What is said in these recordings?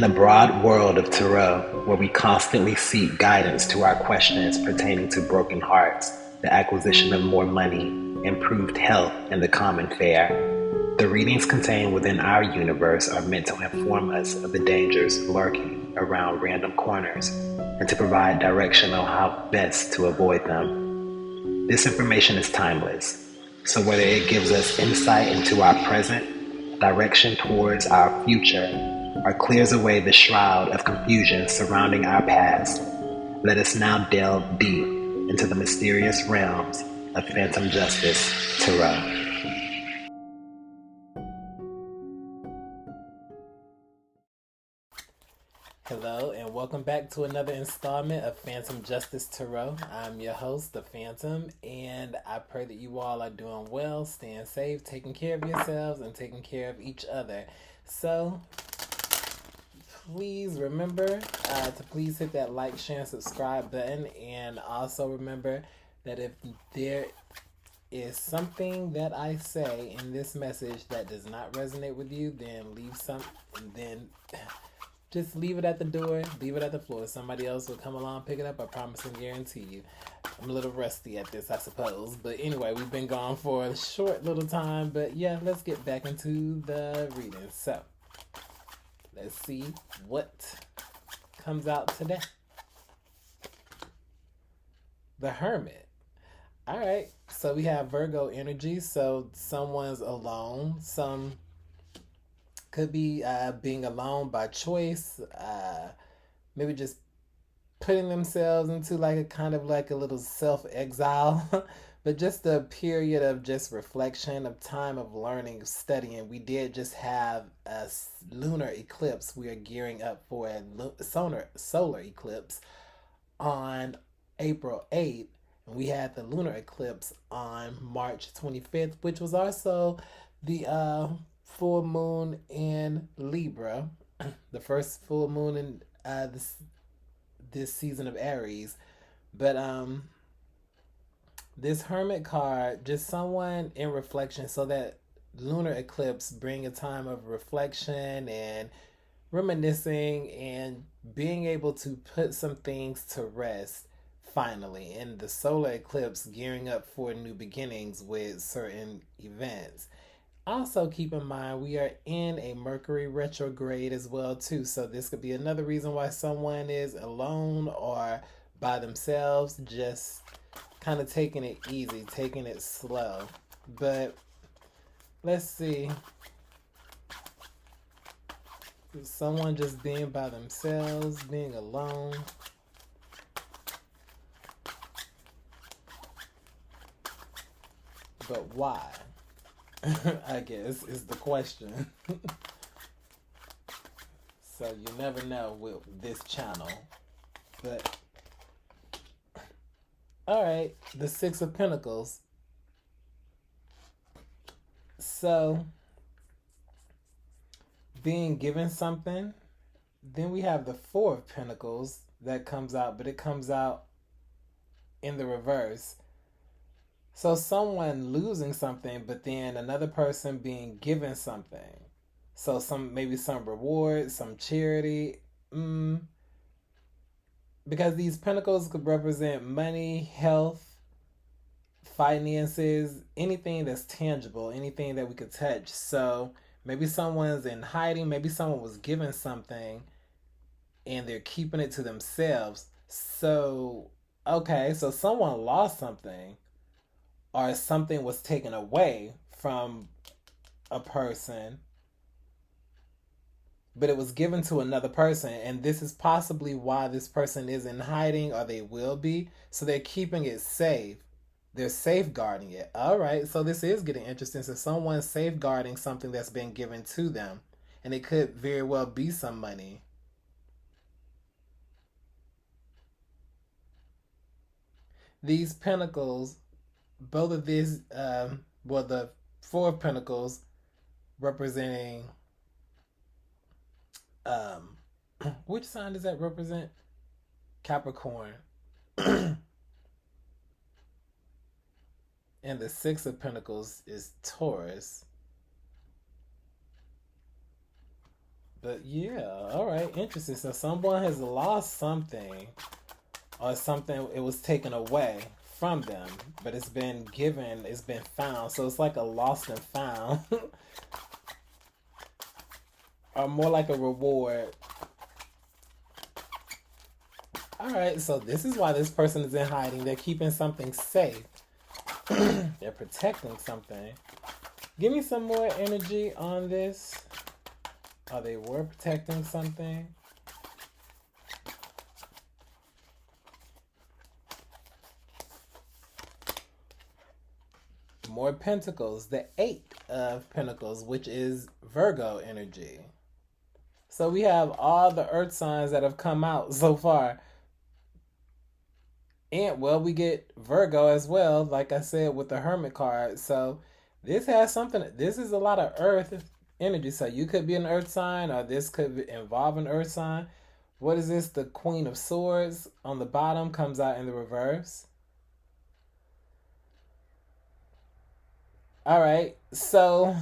In a broad world of tarot, where we constantly seek guidance to our questions pertaining to broken hearts, the acquisition of more money, improved health, and the common fare, the readings contained within our universe are meant to inform us of the dangers lurking around random corners and to provide direction on how best to avoid them. This information is timeless, so whether it gives us insight into our present, direction towards our future, or clears away the shroud of confusion surrounding our past, let us now delve deep into the mysterious realms of Phantom Justice Tarot. Hello, and welcome back to another installment of Phantom Justice Tarot. I'm your host, The Phantom, and I pray that you all are doing well, staying safe, taking care of yourselves, and taking care of each other. So, please remember to please hit that like, share, and subscribe button, and also remember that if there is something that I say in this message that does not resonate with you, then just leave it at the door, leave it at the floor. Somebody else will come along, pick it up. I promise and guarantee you. I'm a little rusty at this, I suppose. But anyway, we've been gone for a short little time. But yeah, let's get back into the reading. So, let's see what comes out today. The Hermit. All right. So we have Virgo energy. So someone's alone. Some could be being alone by choice, maybe just putting themselves into like a kind of like a little self-exile, but just a period of just reflection, of time of learning, studying. We did just have a lunar eclipse. We are gearing up for a solar eclipse on April 8th. And we had the lunar eclipse on March 25th, which was also the full moon in Libra, the first full moon in this season of Aries. But this Hermit card, just someone in reflection, so that lunar eclipse bring a time of reflection and reminiscing and being able to put some things to rest finally, and the solar eclipse gearing up for new beginnings with certain events. Also, keep in mind we are in a Mercury retrograde as well too, so this could be another reason why someone is alone or by themselves, just kind of taking it easy, taking it slow. But let's see, someone just being by themselves, being alone. But why? I guess is the question. So you never know with this channel. But alright, the Six of Pentacles. So being given something. Then we have the Four of Pentacles that comes out, but it comes out in the reverse. So someone losing something, but then another person being given something. So maybe some reward, some charity. Because these pentacles could represent money, health, finances, anything that's tangible, anything that we could touch. So maybe someone's in hiding, maybe someone was given something and they're keeping it to themselves. So, okay, so someone lost something, or something was taken away from a person, but it was given to another person, and this is possibly why this person is in hiding, or they will be. So they're keeping it safe. They're safeguarding it. All right, so this is getting interesting. So someone's safeguarding something that's been given to them, and it could very well be some money. These pentacles, both of these, the Four of Pentacles representing, which sign does that represent? Capricorn. And the Six of Pentacles is Taurus. But yeah, all right, interesting. So someone has lost something, or something it was taken away from them, but it's been given, it's been found. So it's like a lost and found, or more like a reward. All right, so this is why this person is in hiding. They're keeping something safe. They're protecting something. Give me some more energy on this. Oh, they were protecting something. More pentacles. The 8 of pentacles, which is Virgo energy. So we have all the earth signs that have come out so far. And well, we get Virgo as well, like I said, with the Hermit card. So this has something, this is a lot of earth energy. So you could be an earth sign, or this could involve an earth sign. What is this? The Queen of Swords on the bottom comes out in the reverse. All right, so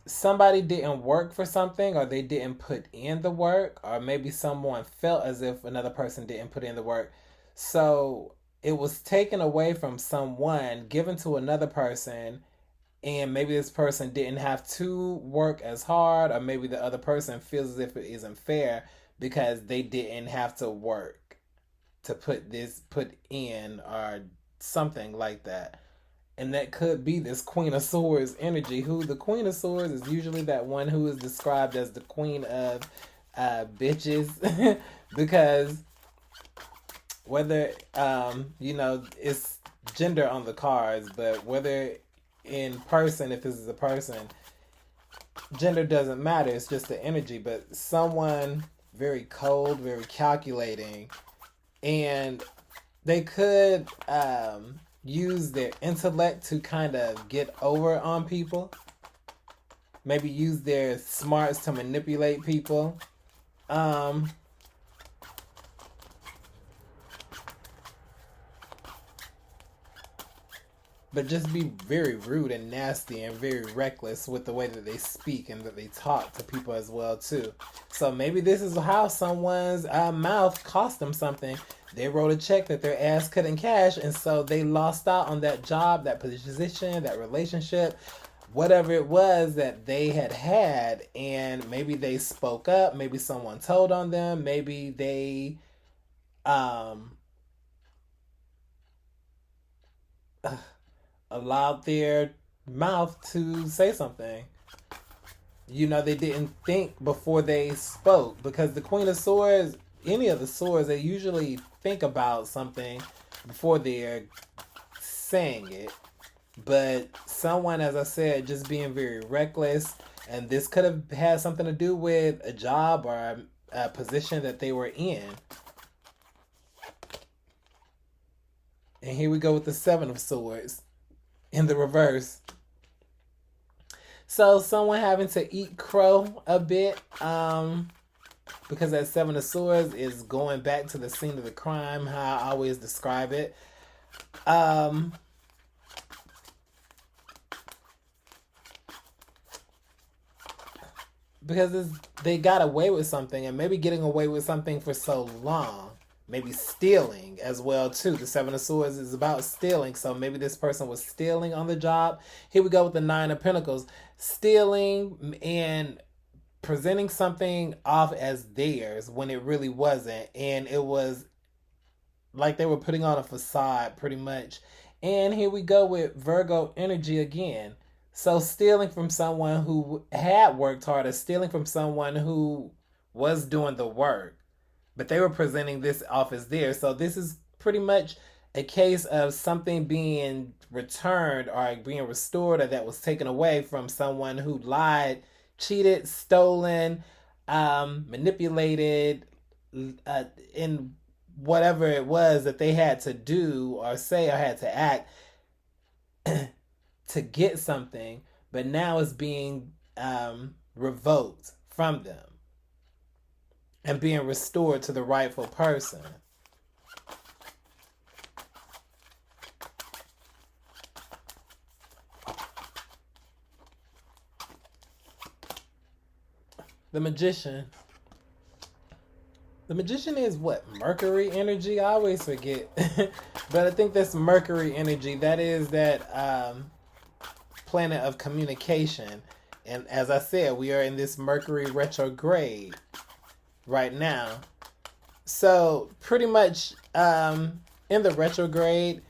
somebody didn't work for something, or they didn't put in the work, or maybe someone felt as if another person didn't put in the work. So it was taken away from someone, given to another person, and maybe this person didn't have to work as hard, or maybe the other person feels as if it isn't fair because they didn't have to work to put in, or something like that. And that could be this Queen of Swords energy. Who the Queen of Swords is usually that one who is described as the queen of bitches, because whether it's gender on the cards, but whether in person, if this is a person, gender doesn't matter. It's just the energy. But someone very cold, very calculating, and they could use their intellect to kind of get over on people. Maybe use their smarts to manipulate people. But just be very rude and nasty and very reckless with the way that they speak and that they talk to people as well too. So maybe this is how someone's mouth cost them something. They wrote a check that their ass couldn't cash, and so they lost out on that job, that position, that relationship, whatever it was that they had. And maybe they spoke up, maybe someone told on them, maybe they allowed their mouth to say something. They didn't think before they spoke, because the Queen of Swords, any of the swords, they usually think about something before they're saying it. But someone, as I said, just being very reckless, and this could have had something to do with a job or a position that they were in. And here we go with the 7 of Swords in the reverse. So someone having to eat crow a bit, because that 7 of Swords is going back to the scene of the crime, how I always describe it. Because they got away with something, and maybe getting away with something for so long. Maybe stealing as well too. The 7 of Swords is about stealing, so maybe this person was stealing on the job. Here we go with the 9 of Pentacles. Stealing and presenting something off as theirs when it really wasn't, and it was like they were putting on a facade pretty much. And here we go with Virgo energy again. So stealing from someone who had worked hard, or stealing from someone who was doing the work, but they were presenting this off as theirs. So this is pretty much a case of something being returned or being restored, or that was taken away from someone who lied, cheated, stolen, manipulated, in whatever it was that they had to do or say or had to act to get something, but now it's being revoked from them and being restored to the rightful person. The Magician. The Magician is what? Mercury energy? I always forget. But I think that's Mercury energy. That is that planet of communication. And as I said, we are in this Mercury retrograde right now. So pretty much in the retrograde,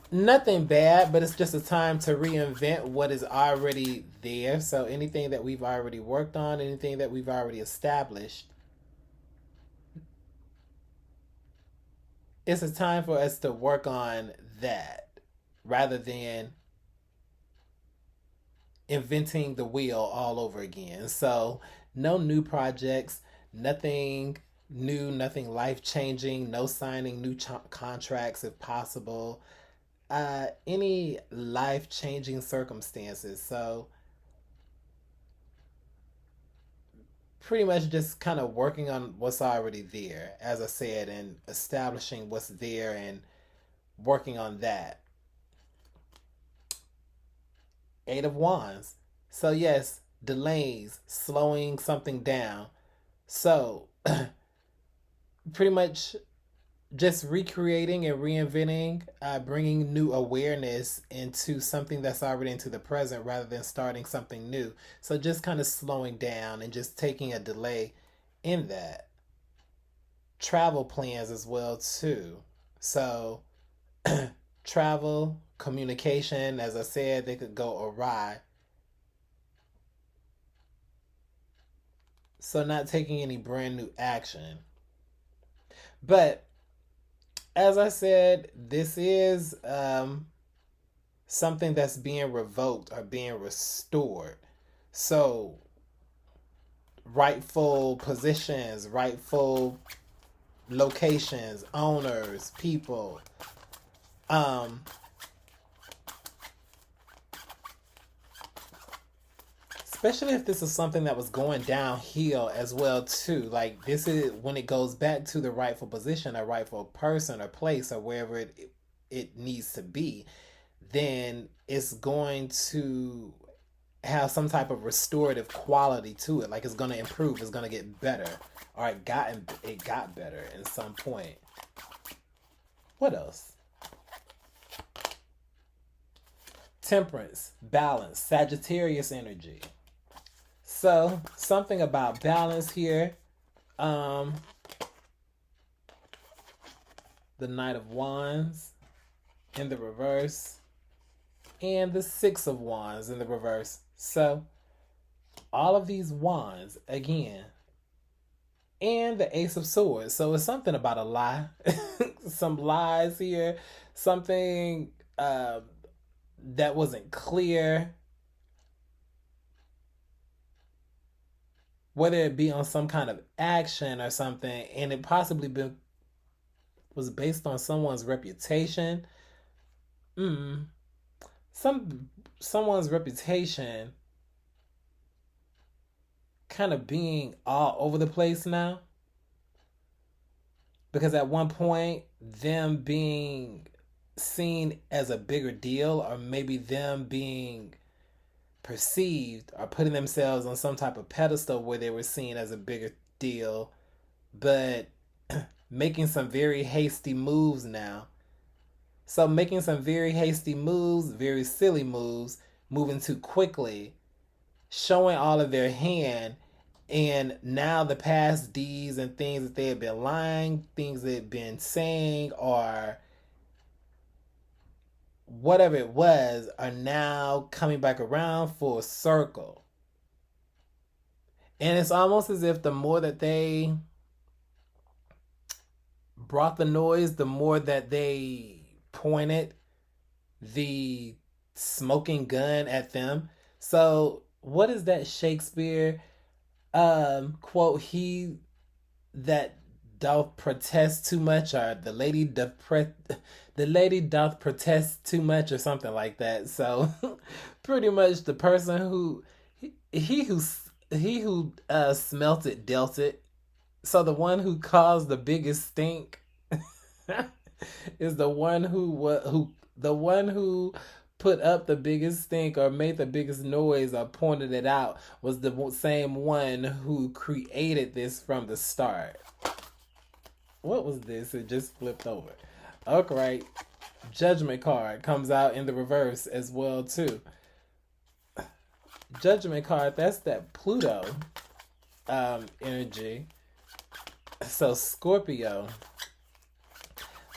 nothing bad, but it's just a time to reinvent what is already there. So anything that we've already worked on, anything that we've already established, it's a time for us to work on that rather than inventing the wheel all over again. So no new projects, nothing new, nothing life changing, no signing new contracts if possible, any life changing circumstances. So pretty much just kind of working on what's already there, as I said, and establishing what's there and working on that. Eight of Wands. So, yes, delays, slowing something down. So, pretty much just recreating and reinventing, bringing new awareness into something that's already into the present rather than starting something new. So, just kind of slowing down and just taking a delay in that. Travel plans as well, too. So, travel, communication, as I said, they could go awry. So, not taking any brand new action. But as I said, this is something that's being revoked or being restored. So, rightful positions, rightful locations, owners, people. Um, Especially if this is something that was going downhill as well too. Like this is when it goes back to the rightful position, a rightful person or place or wherever it needs to be, then it's going to have some type of restorative quality to it. Like it's going to improve, it's going to get better, or it got better at some point. What else? Temperance, balance, Sagittarius energy. So something about balance here. Um, the Knight of Wands in the reverse, and the Six of Wands in the reverse. So all of these wands again, and the Ace of Swords. So it's something about a lie, some lies here, something that wasn't clear, whether it be on some kind of action or something, and it possibly was based on someone's reputation. Mm, someone's reputation kind of being all over the place now, because at one point them being seen as a bigger deal, or maybe them being perceived or putting themselves on some type of pedestal where they were seen as a bigger deal, but making some very hasty moves now. So making some very hasty moves, very silly moves, moving too quickly, showing all of their hand, and now the past deeds and things that they had been lying, things they had been saying, or whatever it was, are now coming back around full circle. And it's almost as if the more that they brought the noise, the more that they pointed the smoking gun at them. So, what is that Shakespeare quote? He that doth protest too much, or the lady doth protest too much, or something like that. So pretty much the person who he who smelt it dealt it. So the one who caused the biggest stink is the one who put up the biggest stink or made the biggest noise or pointed it out was the same one who created this from the start. What was this? It just flipped over. Okay, Judgment card comes out in the reverse as well too. Judgment card, that's that Pluto energy. So Scorpio.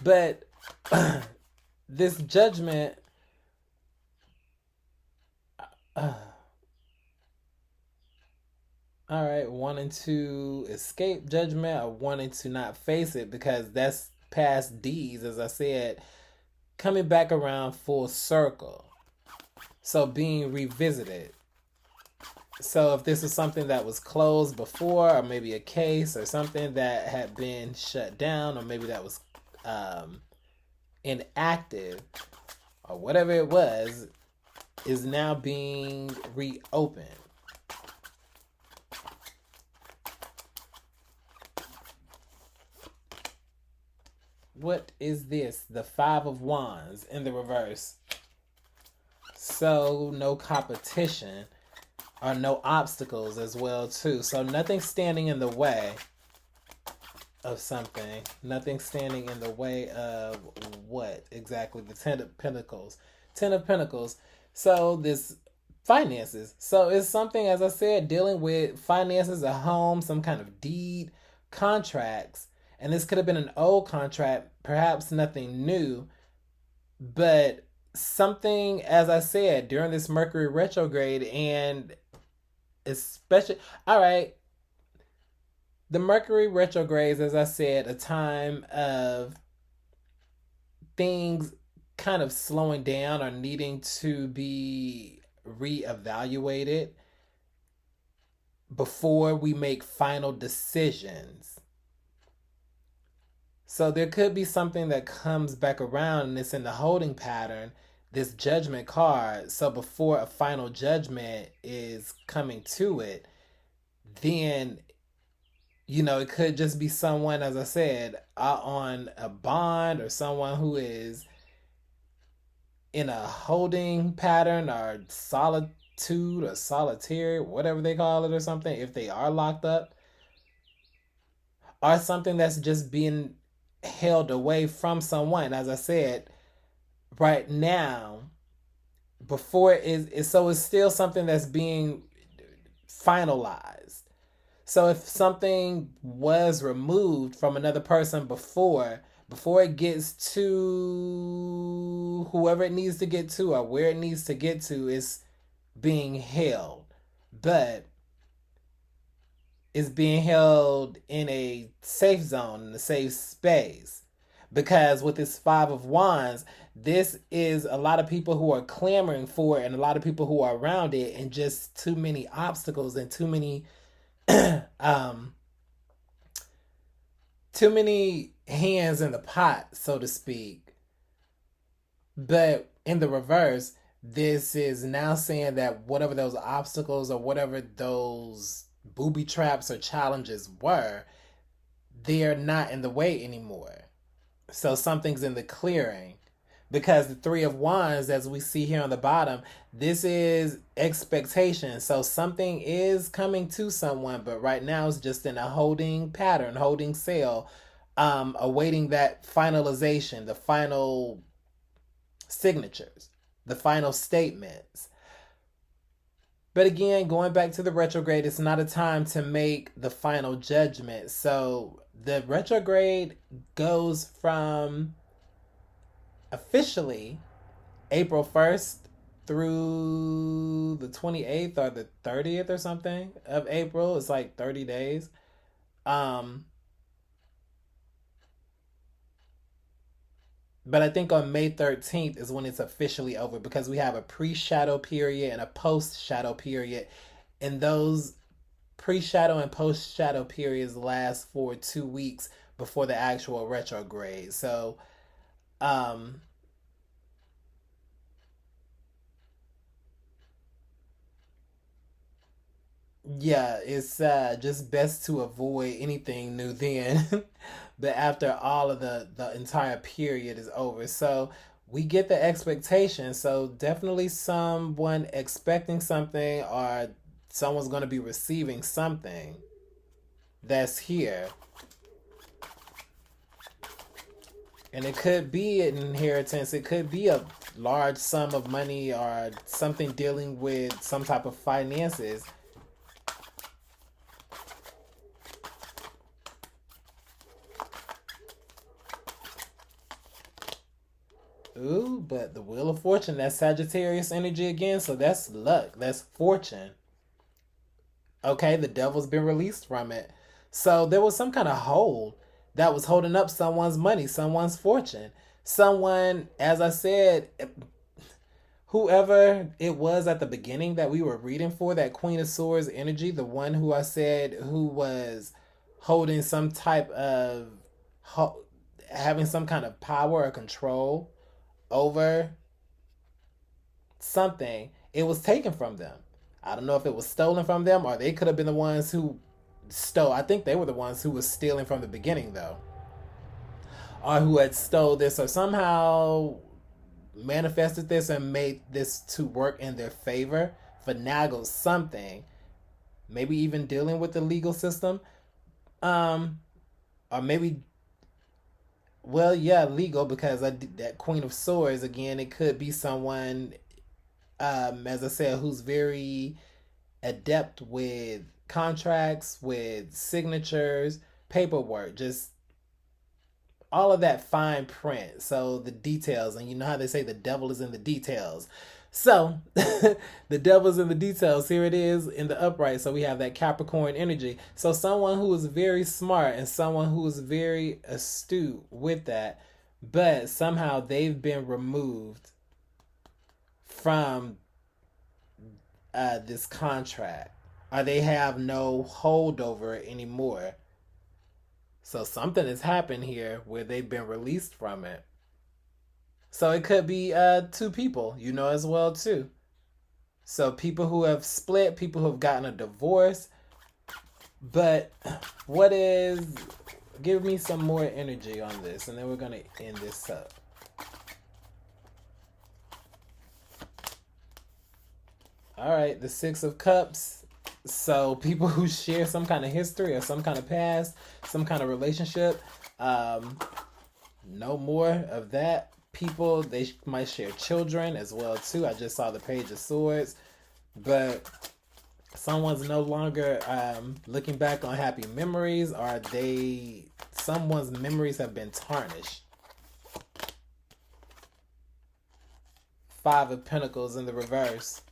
But this judgment all right, wanting to escape judgment or wanting to not face it because that's past deeds, as I said, coming back around full circle. So being revisited. So if this is something that was closed before, or maybe a case or something that had been shut down, or maybe that was inactive, or whatever it was, is now being reopened. What is this? The Five of Wands in the reverse. So no competition or no obstacles as well too. So nothing standing in the way of something. Nothing standing in the way of what exactly? The Ten of Pentacles. Ten of Pentacles. So this finances. So it's something, as I said, dealing with finances, a home, some kind of deed, contracts. And this could have been an old contract, perhaps nothing new, but something, as I said, during this Mercury retrograde, and especially, all right, the Mercury retrogrades, as I said, a time of things kind of slowing down or needing to be reevaluated before we make final decisions. So there could be something that comes back around and it's in the holding pattern, this judgment card. So before a final judgment is coming to it, then, it could just be someone, as I said, on a bond, or someone who is in a holding pattern or solitude or solitary, whatever they call it, or something, if they are locked up, or something that's just being held away from someone, as I said, right now, before it is, so it's still something that's being finalized. So if something was removed from another person before it gets to whoever it needs to get to or where it needs to get to, is being held. But is being held in a safe zone, in a safe space. Because with this Five of Wands, this is a lot of people who are clamoring for it and a lot of people who are around it, and just too many obstacles and too many too many hands in the pot, so to speak. But in the reverse, this is now saying that whatever those obstacles or whatever those booby traps or challenges were, they're not in the way anymore. So something's in the clearing. Because the Three of Wands, as we see here on the bottom, this is expectation. So something is coming to someone, but right now it's just in a holding pattern, holding sale, awaiting that finalization, the final signatures, the final statements. But again, going back to the retrograde, it's not a time to make the final judgment. So the retrograde goes from officially April 1st through the 28th or the 30th or something of April. It's like 30 days. But I think on May 13th is when it's officially over, because we have a pre-shadow period and a post-shadow period. And those pre-shadow and post-shadow periods last for 2 weeks before the actual retrograde. So, yeah, it's just best to avoid anything new then. But after all of the entire period is over. So we get the expectation. So definitely someone expecting something, or someone's going to be receiving something that's here. And it could be an inheritance. It could be a large sum of money or something dealing with some type of finances. Ooh, but the Wheel of Fortune, that's Sagittarius energy again. So that's luck. That's fortune. Okay, the devil's been released from it. So there was some kind of hold that was holding up someone's money, someone's fortune. Someone, as I said, whoever it was at the beginning that we were reading for, that Queen of Swords energy, the one who I said who was holding some type of, having some kind of power or control over something, it was taken from them. I don't know if it was stolen from them, or they could have been the ones who stole. I think they were the ones who was stealing from the beginning, though, or who had stole this, or somehow manifested this and made this to work in their favor, finagled something, maybe even dealing with the legal system, um, or maybe, well, yeah, legal, because that Queen of Swords again, it could be someone, as I said, who's very adept with contracts, with signatures, paperwork, just all of that fine print. So the details, and you know how they say the devil is in the details. So the devil's in the details. Here it is in the upright. So we have that Capricorn energy. So someone who is very smart and someone who is very astute with that, but somehow they've been removed from this contract, or they have no hold over it anymore. So something has happened here where they've been released from it. So it could be two people, as well too. So people who have split, people who have gotten a divorce. But what is, give me some more energy on this, and then we're going to end this up. All right, the Six of Cups. So people who share some kind of history or some kind of past, some kind of relationship. No more of that. People, they might share children as well too. I just saw the Page of Swords. But someone's no longer looking back on happy memories, or someone's memories have been tarnished. Five of Pentacles in the reverse.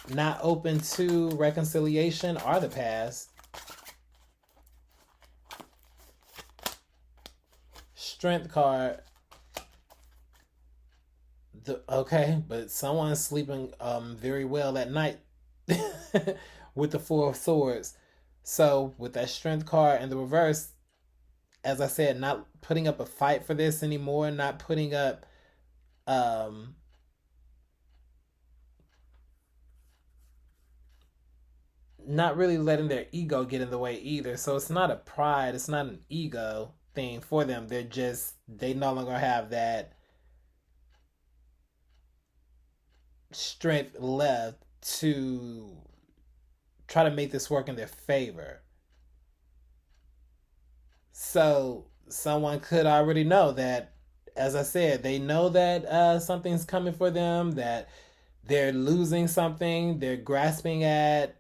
Not open to reconciliation or the past. Strength card. Okay, but someone's sleeping very well at night with the Four of Swords. So with that Strength card in the reverse, as I said, not putting up a fight for this anymore, not putting up not really letting their ego get in the way either. So it's not a pride, it's not an ego thing for them. They no longer have that strength left to try to make this work in their favor. So someone could already know that, as I said, they know that something's coming for them, that they're losing something, they're grasping at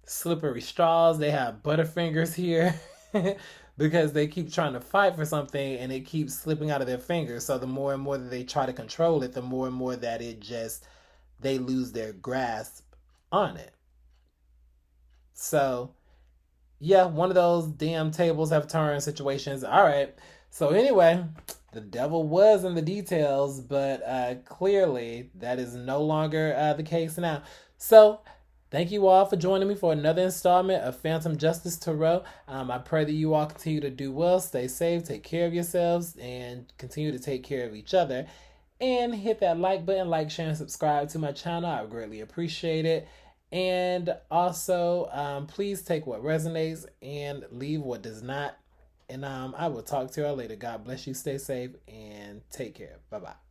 slippery straws. They have butterfingers here because they keep trying to fight for something and it keeps slipping out of their fingers. So the more and more that they try to control it, the more and more that they lose their grasp on it. So yeah, one of those damn tables have turned situations. All right. So anyway, the devil was in the details, but clearly that is no longer the case now. So thank you all for joining me for another installment of Phantom Justice Tarot. I pray that you all continue to do well, stay safe, take care of yourselves, and continue to take care of each other. And hit that like button, like, share, and subscribe to my channel. I would greatly appreciate it. And also, please take what resonates and leave what does not. And I will talk to you all later. God bless you. Stay safe and take care. Bye bye.